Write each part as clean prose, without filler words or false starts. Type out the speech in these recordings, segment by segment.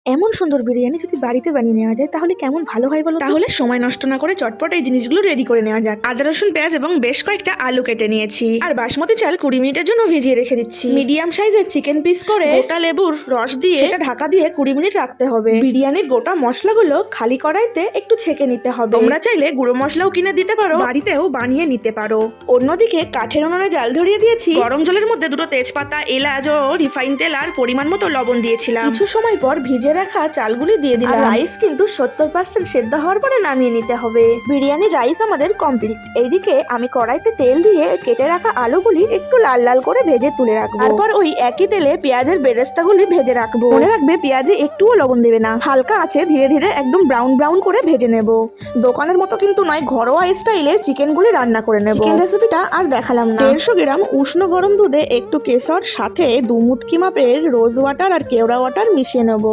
এমন সুন্দর বিরিয়ানি যদি বাড়িতে বানিয়ে নেওয়া যায় তাহলে কেমন ভালো হয় বলো? তাহলে সময় নষ্ট না করে চটপট এই জিনিসগুলো রেডি করে নেওয়া যাক। আদা রসুন পেঁয়াজ এবং বেশ কয়েকটা আলু কেটে নিয়েছি, আর বাসমতি চাল 20 মিনিটের জন্য ভিজিয়ে রেখে দিচ্ছি। মিডিয়াম সাইজের চিকেন পিস করে গোটা লেবুর রস দিয়ে সেটা ঢাকা দিয়ে 20 মিনিট রাখতে হবে। বিরিয়ানির গোটা মশলাগুলো খালি কড়াইতে একটু ছেঁকে নিতে হবে। তোমরা চাইলে গুঁড়ো মশলাও কিনে দিতে পারো, বাড়িতেও বানিয়ে নিতে পারো। অন্যদিকে কাঠের উনুনে জাল ধরিয়ে দিয়েছি। গরম জলের মধ্যে দুটো তেজপাতা, এলাচ ও রিফাইন তেল আর পরিমাণ মতো লবণ দিয়েছিলাম। কিছু সময় পর ভিজে রাখা চালগুলি দিয়ে দিলাম। রাইস কিন্তু 70% সেদ্ধ হওয়ার পরে নামিয়ে নিতে হবে। বিরিয়ানির রাইস আমাদের কমপ্লিট। এইদিকে আমি কড়াইতে তেল দিয়ে কেটে রাখা আলুগুলি একটু লাল লাল করে ভেজে তুলে রাখবো। তারপর ওই একই তেলে পেঁয়াজের বেরেস্তাগুলি ভেজে রাখবো। মনে রাখবে পেঁয়াজে একটুও লবণ দেবে না, হালকা আছে ধীরে ধীরে একদম ব্রাউন ব্রাউন করে ভেজে নেব। দোকানের মতো কিন্তু নয়, ঘরোয়া স্টাইলে চিকেনগুলি রান্না করে নেব। চিকেন রেসিপিটা আর দেখালাম না। 150 গ্রাম উষ্ণ গরম দুধে একটু কেশর, সাথে 2 মুটকি মাপের রোজ ওয়াটার আর কেওড়া ওয়াটার মিশিয়ে নেব।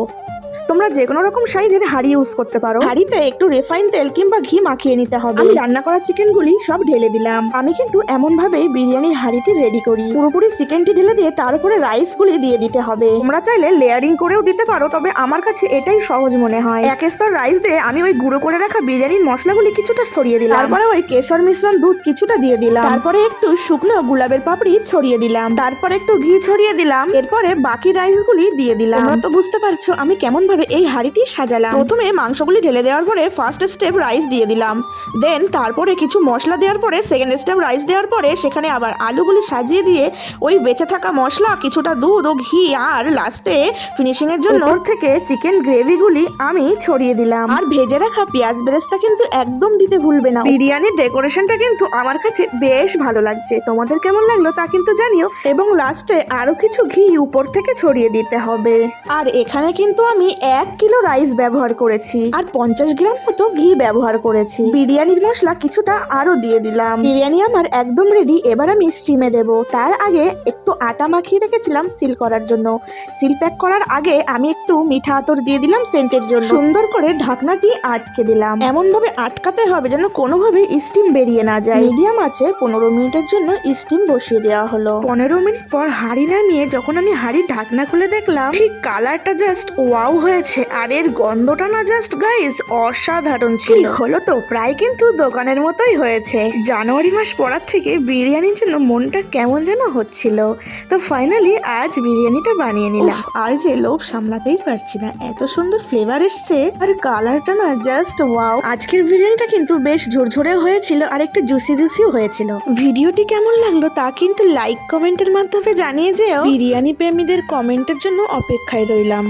তোমরা যে কোনো রকম সাইজের হাঁড়ি ইউজ করতে পারো। হাঁড়িতে একটু রিফাইন তেল কিংবা ঘি মাখিয়ে নিতে হবে। আমি রান্না করা চিকেনগুলি সব ঢেলে দিলাম। আমি কিন্তু এমন ভাবে বিরিয়ানির হাঁড়িটি রেডি করি, পুরোপুরি চিকেনটি ঢেলে দিয়ে তার উপরে রাইসগুলি দিয়ে দিতে হবে। তোমরা চাইলে লেয়ারিং করেও দিতে পারো, তবে আমার কাছে এটাই সহজ মনে হয়। এক স্তর রাইস দিয়ে আমি ওই গুঁড়ো করে রাখা বিরিয়ানির মশলাগুলি কিছুটা ছড়িয়ে দিলাম। তারপরে ওই কেশর মিশ্রণ দুধ কিছুটা দিয়ে দিলাম। তারপরে একটু শুকনো গোলাপের পাপড়ি ছড়িয়ে দিলাম। তারপর একটু ঘি ছড়িয়ে দিলাম। এরপরে বাকি রাইসগুলি দিয়ে দিলাম। তোমরা তো বুঝতে পারছো আমি কেমন ভাবে এই হাঁড়িটি সাজালাম। প্রথমে মাংসগুলি ঢেলে দেওয়ার পরে ফার্স্ট স্টেপ রাইস দিয়ে দিলাম। দেন তারপরে কিছু মশলা দেওয়ার পরে সেকেন্ড স্টেপ রাইস দেওয়ার পরে সেখানে আবার আলুগুলি সাজিয়ে দিয়ে ওই বেঁচে থাকা মশলা, কিছুটা দুধ ও ঘি, আর লাস্টে ফিনিশিং এর জন্য ওপর থেকে চিকেন গ্রেভিগুলি আমি ছড়িয়ে দিলাম। আর ভেজে রাখা পেঁয়াজ বেরেস্তা কিন্তু একদম দিতে ভুলবে না। বিরিয়ানির ডেকোরেশনটা কিন্তু আমার কাছে বেশ ভালো লাগছে। তোমাদের কেমন লাগলো তা কিন্তু জানিও। এবং লাস্টে আরো কিছু ঘি উপর থেকে ছড়িয়ে দিতে হবে। আর এখানে কিন্তু আমি 1 কিলো রাইস ব্যবহার করেছি আর 50 গ্রাম মতো ঘি ব্যবহার করেছি। বিরিয়ানির মশলা কিছুটা আরো দিয়ে দিলাম। বিরিয়ানি আমার একদম রেডি। এবার আমি স্টিমে দেব। তার আগে একটু আটা মাখিয়ে রেখেছিলাম সিল করার জন্য। সিল প্যাক করার আগে আমি একটু মিঠা আতর দিয়ে দিলাম সেন্টের জন্য। সুন্দর করে ঢাকনাটি আটকে দিলাম। এমন ভাবে আটকাতে হবে যেন কোনোভাবে স্টিম বেরিয়ে না যায়। মিডিয়াম আছে 15 মিনিটের জন্য স্টিম বসিয়ে দেওয়া হলো। 15 মিনিট পর হাঁড়ি নামিয়ে যখন আমি হাঁড়ির ঢাকনা খুলে দেখলাম, ঠিক কালারটা জাস্ট ওয়াও হয়েছে। আর এর গন্ধটা না জাস্ট গাইস অসাধারণ ছিল। হলো তো প্রায় কিন্তু দোকানের মতোই হয়েছে। জানুয়ারি মাস পড়ার থেকে বিরিয়ানির জন্য মনটা কেমন যেন হচ্ছিল। তো ফাইনালি আজ বিরিয়ানিটা বানিয়ে নিলাম। আর যে লোভ সামলাতেই পারছি না, এত সুন্দর ফ্লেভার এসছে আর কালারটা না জাস্ট ওয়াও। আজকের বিরিয়ানিটা কিন্তু বেশ ঝরঝরে হয়েছিল আর একটু জুসি জুসিও হয়েছিল। ভিডিওটি কেমন লাগলো তা কিন্তু লাইক কমেন্টের মাধ্যমে জানিয়ে যেও। বিরিয়ানি প্রেমীদের কমেন্টের জন্য অপেক্ষায় রইলাম।